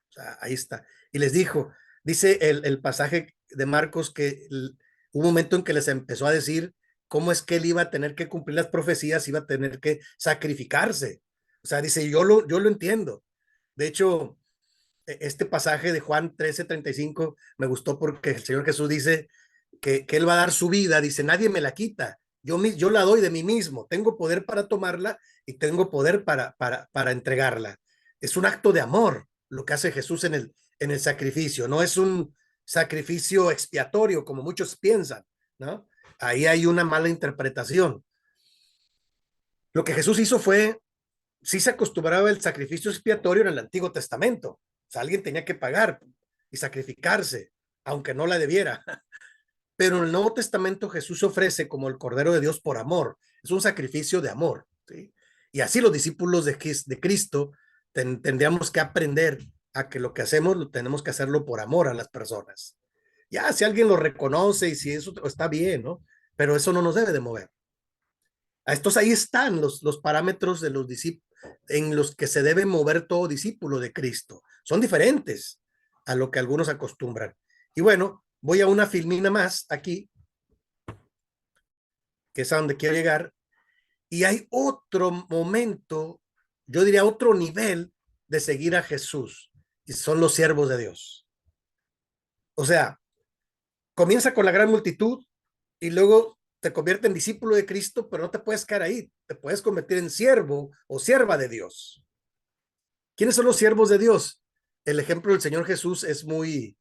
Speaker 1: O sea, ahí está. Y les dijo, dice el pasaje de Marcos que hubo un momento en que les empezó a decir cómo es que él iba a tener que cumplir las profecías, iba a tener que sacrificarse. O sea, dice, yo lo entiendo. De hecho, este pasaje de Juan 13:35 me gustó porque el Señor Jesús dice que Él va a dar su vida, dice, nadie me la quita, yo la doy de mí mismo, tengo poder para tomarla y tengo poder para entregarla. Es un acto de amor. lo que hace Jesús en el sacrificio. No es un sacrificio expiatorio como muchos piensan, ¿no? Ahí hay una mala interpretación. Lo que Jesús hizo fue, sí se acostumbraba el sacrificio expiatorio en el Antiguo Testamento. O sea, alguien tenía que pagar y sacrificarse, aunque no la debiera. Pero en el Nuevo Testamento Jesús ofrece como el Cordero de Dios por amor. Es un sacrificio de amor, ¿sí? Y así los discípulos de Cristo tendríamos que aprender a que lo que hacemos lo tenemos que hacerlo por amor a las personas. Ya, si alguien lo reconoce y si eso está bien, ¿no? Pero eso no nos debe de mover. A estos ahí están los parámetros de los discípulos en los que se debe mover todo discípulo de Cristo. Son diferentes a lo que algunos acostumbran. Y bueno, voy a una filmina más aquí, que es a donde quiero llegar, y hay otro momento, yo diría otro nivel de seguir a Jesús, y son los siervos de Dios. O sea, comienza con la gran multitud y luego te convierte en discípulo de Cristo, pero no te puedes quedar ahí, te puedes convertir en siervo o sierva de Dios. ¿Quiénes son los siervos de Dios? El ejemplo del Señor Jesús es muy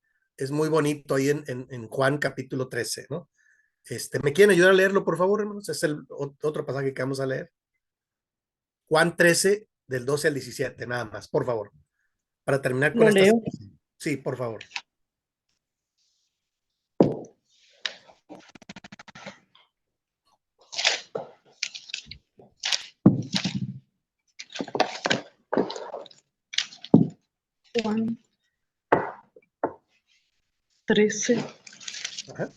Speaker 1: bonito ahí en Juan capítulo 13, ¿no? ¿Me quieren ayudar a leerlo, por favor, hermanos? Es el otro pasaje que vamos a leer. Juan 13, del 12 al 17, nada más, por favor. Para terminar con
Speaker 2: Lo
Speaker 1: estas.
Speaker 2: leo.
Speaker 1: Sí, por favor.
Speaker 2: Juan 13.
Speaker 1: Ajá.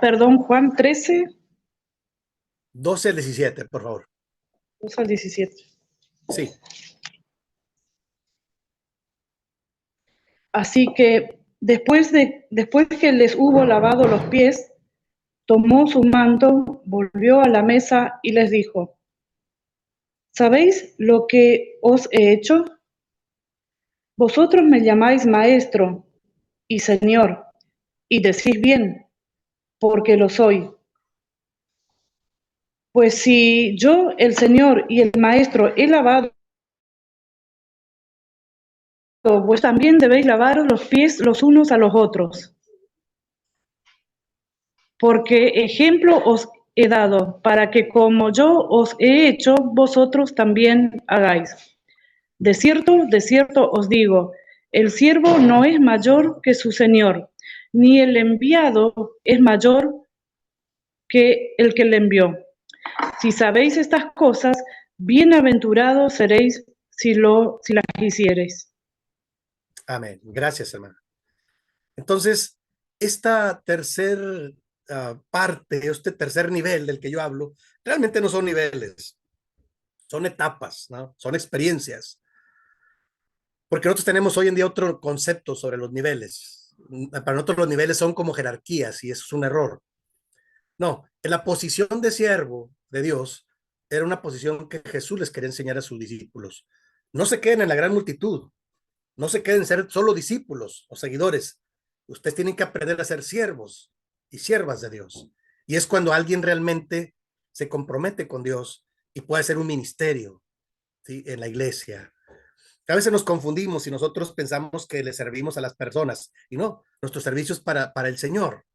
Speaker 2: Perdón, Juan 13,
Speaker 1: 12 al 17, por favor.
Speaker 2: 2 al 17.
Speaker 1: Sí.
Speaker 2: Así que después que les hubo lavado los pies, tomó su manto, volvió a la mesa y les dijo: ¿Sabéis lo que os he hecho? Vosotros me llamáis maestro y señor, y decís bien, porque lo soy. Pues si yo, el señor y el maestro, he lavado, pues también debéis lavaros los pies los unos a los otros. Porque ejemplo os he dado, para que como yo os he hecho, vosotros también hagáis. De cierto os digo, el siervo no es mayor que su señor, ni el enviado es mayor que el que le envió. Si sabéis estas cosas, bienaventurados seréis si las hiciereis.
Speaker 1: Amén. Gracias, hermano. Entonces, esta tercer parte, este tercer nivel del que yo hablo, realmente no son niveles, son etapas, ¿no? Son experiencias. Porque nosotros tenemos hoy en día otro concepto sobre los niveles. Para nosotros los niveles son como jerarquías y eso es un error. No, en la posición de siervo de Dios era una posición que Jesús les quería enseñar a sus discípulos. No se queden en la gran multitud, no se queden ser solo discípulos o seguidores. Ustedes tienen que aprender a ser siervos y siervas de Dios. Y es cuando alguien realmente se compromete con Dios y puede hacer un ministerio, ¿sí? En la iglesia. A veces nos confundimos y nosotros pensamos que le servimos a las personas y no, nuestro servicio es para el Señor.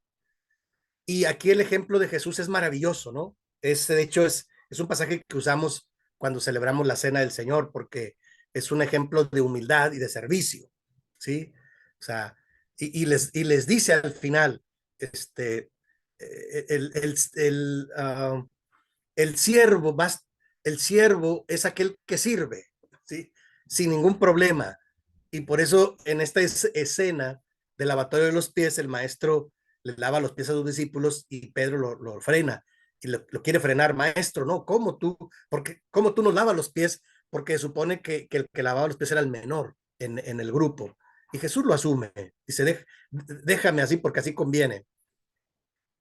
Speaker 1: Y aquí el ejemplo de Jesús es maravilloso, ¿no? De hecho, es un pasaje que usamos cuando celebramos la Cena del Señor, porque es un ejemplo de humildad y de servicio, ¿sí? O sea, les dice al final, el, el, el, uh, el siervo, el siervo es aquel que sirve, ¿sí? Sin ningún problema. Y por eso en esta escena del lavatorio de los pies, el maestro le lava los pies a sus discípulos y Pedro lo frena y lo quiere frenar. Maestro, no, ¿cómo tú nos lavas los pies? Porque supone que el que lavaba los pies era el menor en el grupo. Y Jesús lo asume. Dice, déjame así porque así conviene.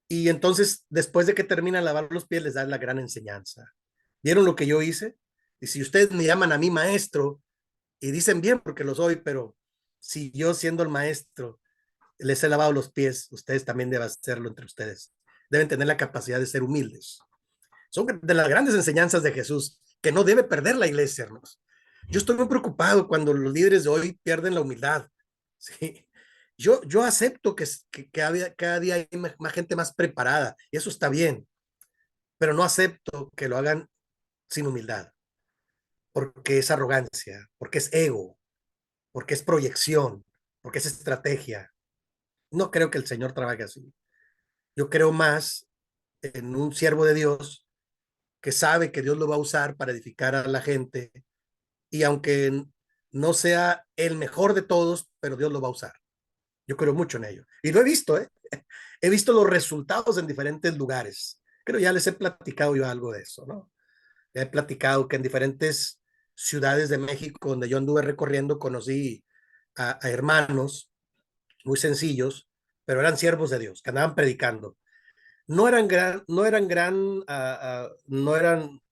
Speaker 1: Y entonces, después de que termina de lavar los pies, les da la gran enseñanza. ¿Vieron lo que yo hice? Y si ustedes me llaman a mí maestro, y dicen bien porque lo soy, pero si yo siendo el maestro les he lavado los pies, ustedes también deben hacerlo entre ustedes. deben tener la capacidad de ser humildes. Son de las grandes enseñanzas de Jesús, que no debe perder la iglesia, hermanos. Yo estoy muy preocupado cuando los líderes de hoy pierden la humildad. ¿Sí? Yo acepto que cada día hay más gente más preparada, y eso está bien, pero no acepto que lo hagan sin humildad, porque es arrogancia, porque es ego, porque es proyección, porque es estrategia. No creo que el Señor trabaje así. Yo creo más en un siervo de Dios que sabe que Dios lo va a usar para edificar a la gente, y aunque no sea el mejor de todos, pero Dios lo va a usar. Yo creo mucho en ello. Y lo he visto, ¿eh? He visto los resultados en diferentes lugares. Creo ya les he platicado yo algo de eso, ¿no? He platicado que en diferentes ciudades de México donde yo anduve recorriendo conocí a hermanos muy sencillos, pero eran siervos de Dios, que andaban predicando. No eran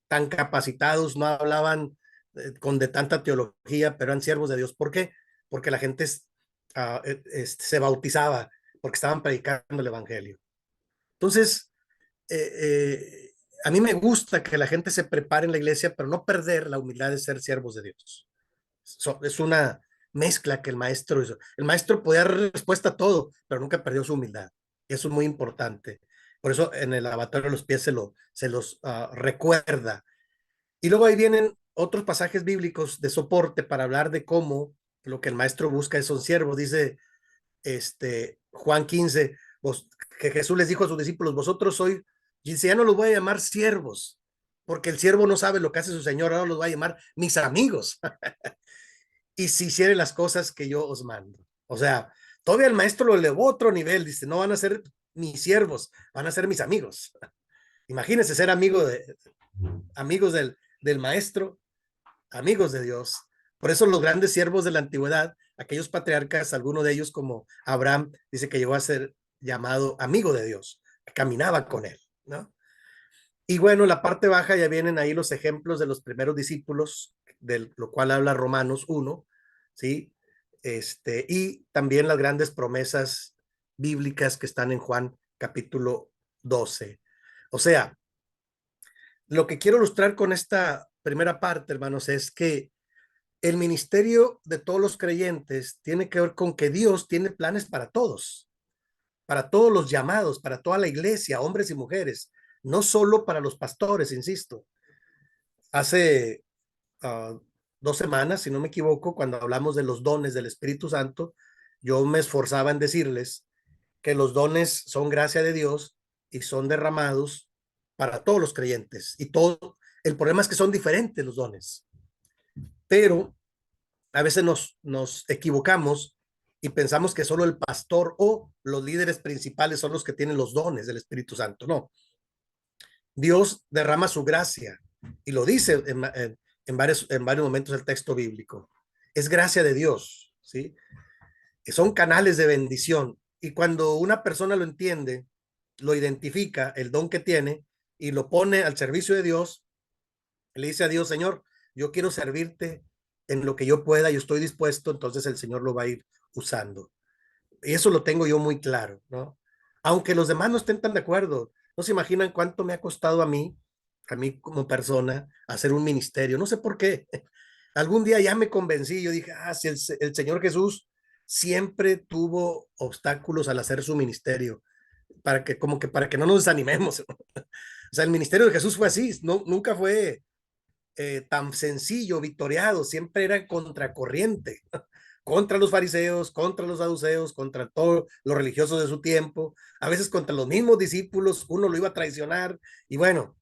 Speaker 1: tan capacitados, no hablaban con de tanta teología, pero eran siervos de Dios. ¿Por qué? Porque la gente se bautizaba, porque estaban predicando el evangelio. Entonces, eh, eh, a mí me gusta que la gente se prepare en la iglesia, pero no perder la humildad de ser siervos de Dios. Es una mezcla que el maestro hizo. El maestro podía dar respuesta a todo, pero nunca perdió su humildad. Eso es muy importante. Por eso en el lavatorio de los pies se los recuerda. Y luego ahí vienen otros pasajes bíblicos de soporte para hablar de cómo lo que el maestro busca es un siervo. Dice Juan 15, que Jesús les dijo a sus discípulos, vosotros sois, y dice, ya no los voy a llamar siervos, porque el siervo no sabe lo que hace su señor, ahora los voy a llamar mis amigos. Y si hiciere las cosas que yo os mando. O sea, todavía el maestro lo elevó a otro nivel, dice, no van a ser mis siervos, van a ser mis amigos. Imagínense ser amigos del maestro, amigos de Dios. Por eso los grandes siervos de la antigüedad, aquellos patriarcas, alguno de ellos como Abraham, dice que llegó a ser llamado amigo de Dios, que caminaba con él, ¿no? Y bueno, la parte baja ya vienen ahí los ejemplos de los primeros discípulos, de lo cual habla Romanos 1, ¿sí? Y también las grandes promesas bíblicas que están en Juan capítulo 12. O sea, lo que quiero ilustrar con esta primera parte, hermanos, es que el ministerio de todos los creyentes tiene que ver con que Dios tiene planes para todos los llamados, para toda la iglesia, hombres y mujeres, no solo para los pastores, insisto. Hace 2 semanas, si no me equivoco, cuando hablamos de los dones del Espíritu Santo, yo me esforzaba en decirles que los dones son gracia de Dios y son derramados para todos los creyentes. Y todo, el problema es que son diferentes los dones, pero a veces nos equivocamos y pensamos que solo el pastor o los líderes principales son los que tienen los dones del Espíritu Santo. No, Dios derrama su gracia y lo dice en varios momentos del texto bíblico. Es gracia de Dios, ¿sí? Son canales de bendición. Y cuando una persona lo entiende, lo identifica, el don que tiene, y lo pone al servicio de Dios, le dice a Dios, Señor, yo quiero servirte en lo que yo pueda, yo estoy dispuesto, entonces el Señor lo va a ir usando. Y eso lo tengo yo muy claro, ¿no? Aunque los demás no estén tan de acuerdo, no se imaginan cuánto me ha costado a mí como persona, hacer un ministerio. No sé por qué. Algún día ya me convencí, yo dije, si el Señor Jesús siempre tuvo obstáculos al hacer su ministerio, para que no nos desanimemos. O sea, el ministerio de Jesús fue así, no, nunca fue tan sencillo, victoriado, siempre era contracorriente, contra los fariseos, contra los saduceos, contra todos los religiosos de su tiempo, a veces contra los mismos discípulos, uno lo iba a traicionar y bueno,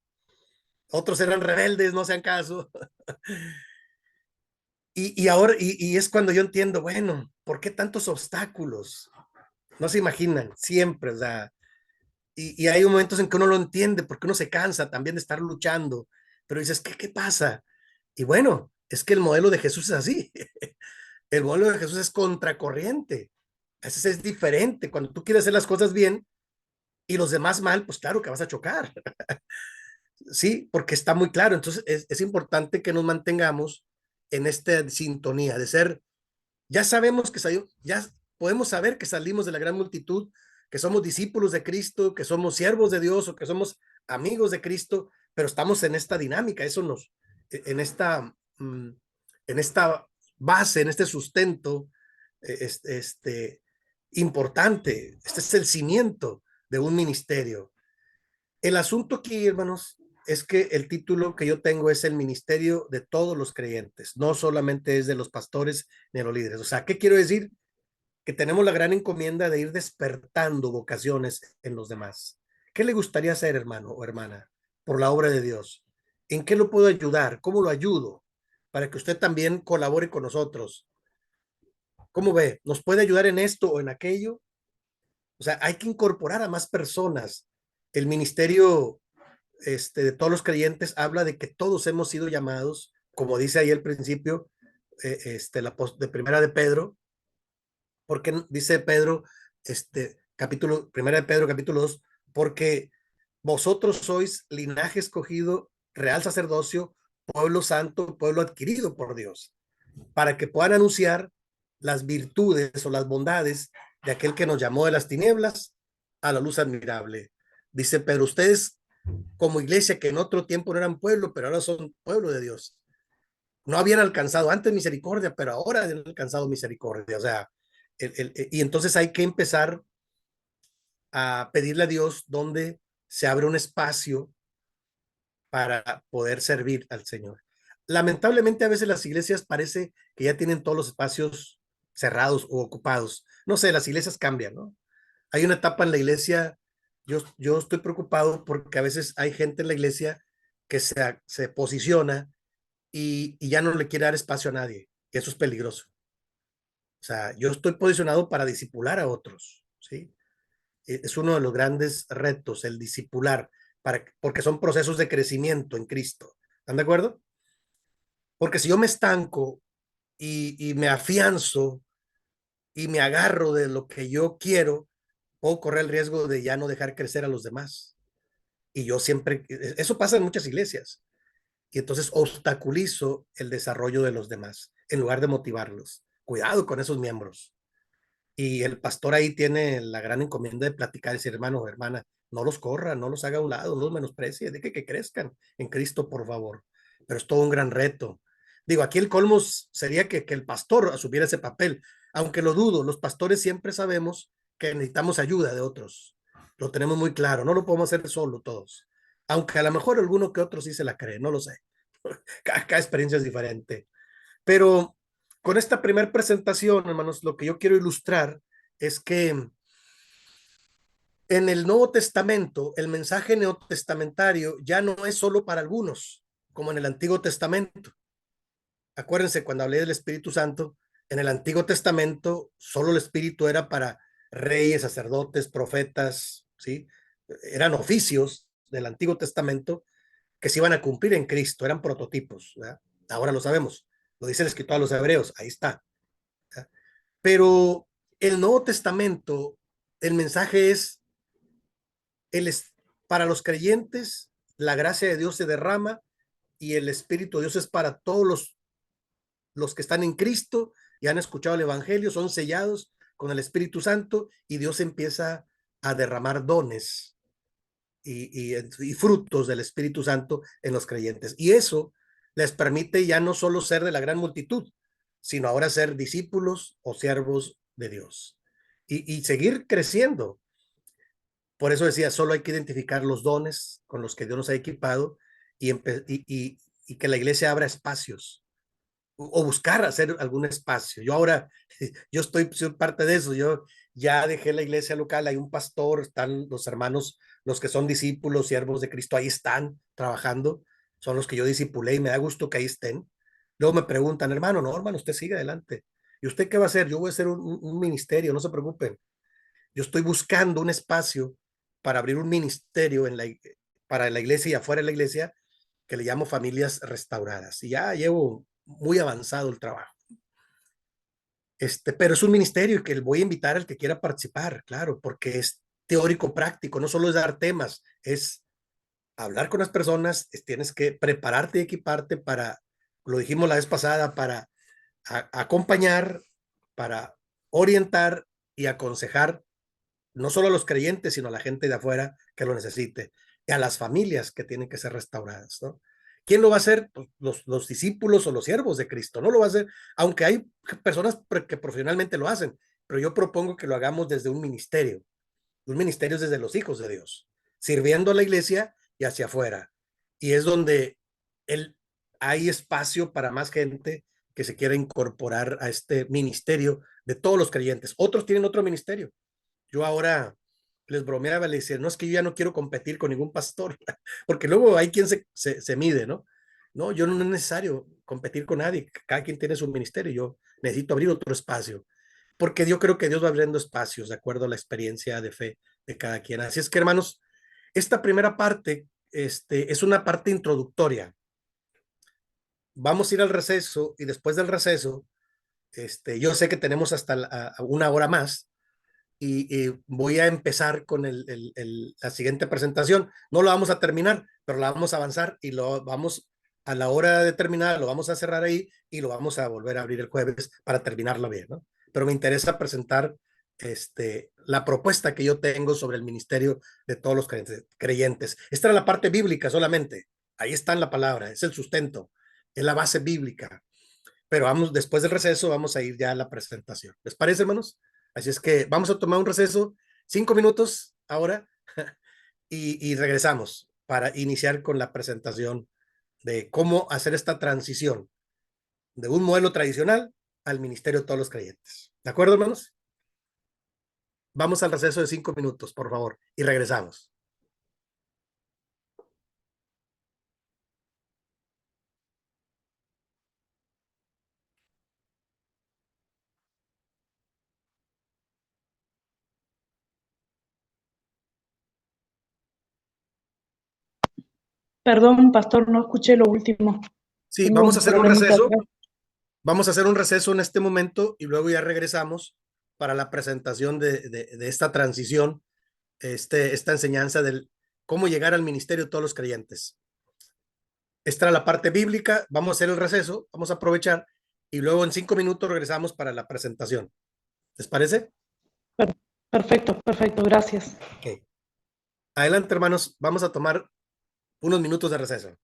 Speaker 1: otros eran rebeldes, no sean caso. Y ahora, es cuando yo entiendo, bueno, ¿por qué tantos obstáculos? No se imaginan, siempre, o sea, y hay momentos en que uno lo entiende porque uno se cansa también de estar luchando, pero dices, ¿qué pasa? Y bueno, es que el modelo de Jesús es así. El modelo de Jesús es contracorriente. A veces es diferente. Cuando tú quieres hacer las cosas bien y los demás mal, pues claro que vas a chocar. Sí, porque está muy claro. Entonces es importante que nos mantengamos en esta sintonía de ser, ya sabemos que salimos, ya podemos saber que salimos de la gran multitud que somos discípulos de Cristo, que somos siervos de Dios o que somos amigos de Cristo, pero estamos en esta dinámica, eso nos, en esta, en esta base, en este sustento, importante. Este es el cimiento de un ministerio. El asunto aquí, hermanos, es que el título que yo tengo es el ministerio de todos los creyentes, no solamente es de los pastores ni de los líderes. O sea, ¿qué quiero decir? Que tenemos la gran encomienda de ir despertando vocaciones en los demás. ¿Qué le gustaría hacer, hermano o hermana, por la obra de Dios? ¿En qué lo puedo ayudar? ¿Cómo lo ayudo? Para que usted también colabore con nosotros. ¿Cómo ve? ¿Nos puede ayudar en esto o en aquello? O sea, hay que incorporar a más personas. El ministerio de todos los creyentes habla de que todos hemos sido llamados, como dice ahí al principio, la de primera de Pedro, porque dice Pedro, primera de Pedro, capítulo 2, porque vosotros sois linaje escogido, real sacerdocio, pueblo santo, pueblo adquirido por Dios, para que puedan anunciar las virtudes o las bondades de aquel que nos llamó de las tinieblas a la luz admirable. Dice Pedro, ustedes como iglesia que en otro tiempo no eran pueblo, pero ahora son pueblo de Dios. No habían alcanzado antes misericordia, pero ahora han alcanzado misericordia. O sea, y entonces hay que empezar a pedirle a Dios donde se abre un espacio para poder servir al Señor. Lamentablemente a veces las iglesias parece que ya tienen todos los espacios cerrados o ocupados. No sé, las iglesias cambian, ¿no? Hay una etapa en la iglesia, yo estoy preocupado porque a veces hay gente en la iglesia que se posiciona y ya no le quiere dar espacio a nadie. Y eso es peligroso. O sea, yo estoy posicionado para discipular a otros, ¿sí? Es uno de los grandes retos, el discipular, porque son procesos de crecimiento en Cristo. ¿Están de acuerdo? Porque si yo me estanco y me afianzo y me agarro de lo que yo quiero, puedo correr el riesgo de ya no dejar crecer a los demás. Y yo siempre, eso pasa en muchas iglesias. Y entonces obstaculizo el desarrollo de los demás en lugar de motivarlos. Cuidado con esos miembros. Y el pastor ahí tiene la gran encomienda de platicar y decir, hermano o hermana, no los corra, no los haga a un lado, no los menosprecie, de que crezcan en Cristo, por favor. Pero es todo un gran reto. Digo, aquí el colmo sería que el pastor asumiera ese papel, aunque lo dudo, los pastores siempre sabemos que necesitamos ayuda de otros. Lo tenemos muy claro, no lo podemos hacer solo todos. Aunque a lo mejor alguno que otro sí se la cree, no lo sé. Cada experiencia es diferente. Pero con esta primera presentación, hermanos, lo que yo quiero ilustrar es que en el Nuevo Testamento, el mensaje neotestamentario ya no es solo para algunos, como en el Antiguo Testamento. Acuérdense, cuando hablé del Espíritu Santo, en el Antiguo Testamento solo el Espíritu era para reyes, sacerdotes, profetas, ¿sí? Eran oficios del Antiguo Testamento que se iban a cumplir en Cristo, eran prototipos, ¿verdad? Ahora lo sabemos, lo dice el escritor a los hebreos, ahí está. ¿Verdad? Pero el Nuevo Testamento, el mensaje es, el es, para los creyentes, la gracia de Dios se derrama y el Espíritu de Dios es para todos los que están en Cristo y han escuchado el Evangelio, son sellados con el Espíritu Santo y Dios empieza a derramar dones y frutos del Espíritu Santo en los creyentes. Y eso les permite ya no solo ser de la gran multitud, sino ahora ser discípulos o siervos de Dios y seguir creciendo. Por eso decía, solo hay que identificar los dones con los que Dios nos ha equipado y que la iglesia abra espacios o buscar hacer algún espacio. Yo ahora, yo soy parte de eso, yo ya dejé la iglesia local, hay un pastor, están los hermanos, los que son discípulos, siervos de Cristo, ahí están trabajando, son los que yo discipulé y me da gusto que ahí estén. Luego me preguntan, hermano, no, hermano, usted sigue adelante. ¿Y usted qué va a hacer? Yo voy a hacer un ministerio, no se preocupen. Yo estoy buscando un espacio para abrir un ministerio para la iglesia y afuera de la iglesia que le llamo familias restauradas. Y ya llevo muy avanzado el trabajo. Pero es un ministerio y que voy a invitar al que quiera participar, claro, porque es teórico práctico, no solo es dar temas, es hablar con las personas, tienes que prepararte y equiparte para, lo dijimos la vez pasada, para acompañar, para orientar y aconsejar no solo a los creyentes, sino a la gente de afuera que lo necesite, y a las familias que tienen que ser restauradas, ¿no? ¿Quién lo va a hacer? Pues los discípulos o los siervos de Cristo. No lo va a hacer, aunque hay personas que profesionalmente lo hacen, pero yo propongo que lo hagamos desde un ministerio. Un ministerio es desde los hijos de Dios, sirviendo a la iglesia y hacia afuera. Y es donde el, hay espacio para más gente que se quiera incorporar a este ministerio de todos los creyentes. Otros tienen otro ministerio. Yo ahora les bromeaba, le decía, no, es que yo ya no quiero competir con ningún pastor, porque luego hay quien se mide, ¿no? No, yo no es necesario competir con nadie, cada quien tiene su ministerio, yo necesito abrir otro espacio, porque yo creo que Dios va abriendo espacios de acuerdo a la experiencia de fe de cada quien. Así es que, hermanos, esta primera parte es una parte introductoria. Vamos a ir al receso y después del receso, yo sé que tenemos hasta una hora más, y voy a empezar con la siguiente presentación. No lo vamos a terminar, pero la vamos a avanzar y lo vamos a la hora determinada, lo vamos a cerrar ahí y lo vamos a volver a abrir el jueves para terminarlo bien, ¿no? Pero me interesa presentar la propuesta que yo tengo sobre el ministerio de todos los creyentes. Esta era la parte bíblica solamente. Ahí está en la palabra, es el sustento, es la base bíblica. Pero vamos, después del receso, vamos a ir ya a la presentación. ¿Les parece, hermanos? Así es que vamos a tomar un receso, 5 minutos ahora, y regresamos para iniciar con la presentación de cómo hacer esta transición de un modelo tradicional al ministerio de todos los creyentes. ¿De acuerdo, hermanos? Vamos al receso de 5 minutos, por favor, y regresamos.
Speaker 2: Perdón, pastor, no escuché lo último.
Speaker 1: Sí,
Speaker 2: Tengo
Speaker 1: vamos a
Speaker 2: un
Speaker 1: hacer un
Speaker 2: problemita
Speaker 1: receso.
Speaker 2: acá.
Speaker 1: Vamos a hacer un receso en este momento y luego ya regresamos para la presentación de esta transición, esta enseñanza del cómo llegar al ministerio de todos los creyentes. Esta era la parte bíblica, vamos a hacer el receso, vamos a aprovechar y luego en 5 minutos regresamos para la presentación. ¿Les parece?
Speaker 2: Perfecto, perfecto, gracias.
Speaker 1: Ok. Adelante, hermanos, vamos a tomar unos minutos de receso.